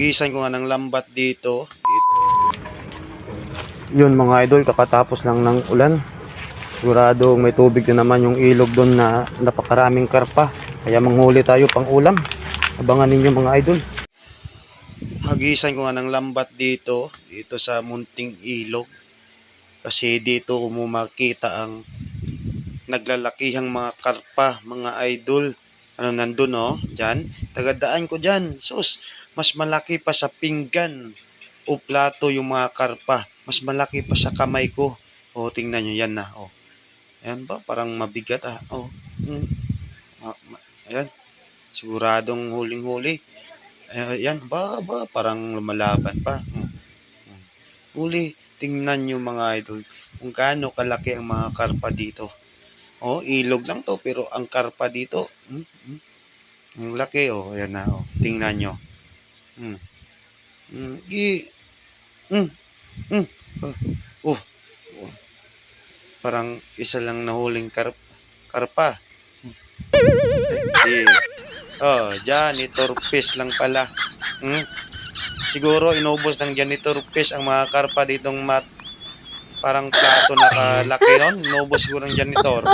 Gisan ko nga ng lambat dito. Yun mga idol, kakatapos lang ng ulan. Sigurado may tubig na naman yung ilog doon na napakaraming karpa. Kaya manghuli tayo pang ulam. Abangan ninyo mga idol. Hagisan ko nga ng lambat dito sa munting ilog. Kasi dito ko mo makita ang naglalakihang mga karpa, mga idol. Ano nandun dyan. Tagadaan ko dyan. Sus, mas malaki pa sa pinggan o plato yung mga karpa. Mas malaki pa sa kamay ko. Tingnan nyo yan na. Ayan ba? Parang mabigat Ayan. Siguradong huling-huli. Ayan ba? Parang lumalaban pa. Huli. Tingnan nyo mga idol kung gaano kalaki ang mga karpa dito. Ilog lang to pero ang karpa dito, ang laki ayan na tingnan nyo. Mm. Mm. Mm. Mm. Oh. Oh. Parang isa lang nahuling karpa. Janitor fish lang pala. Siguro inubos ng janitor fish ang mga karpa ditong parang plato na kalaki nun. Inubos siguro ng janitor.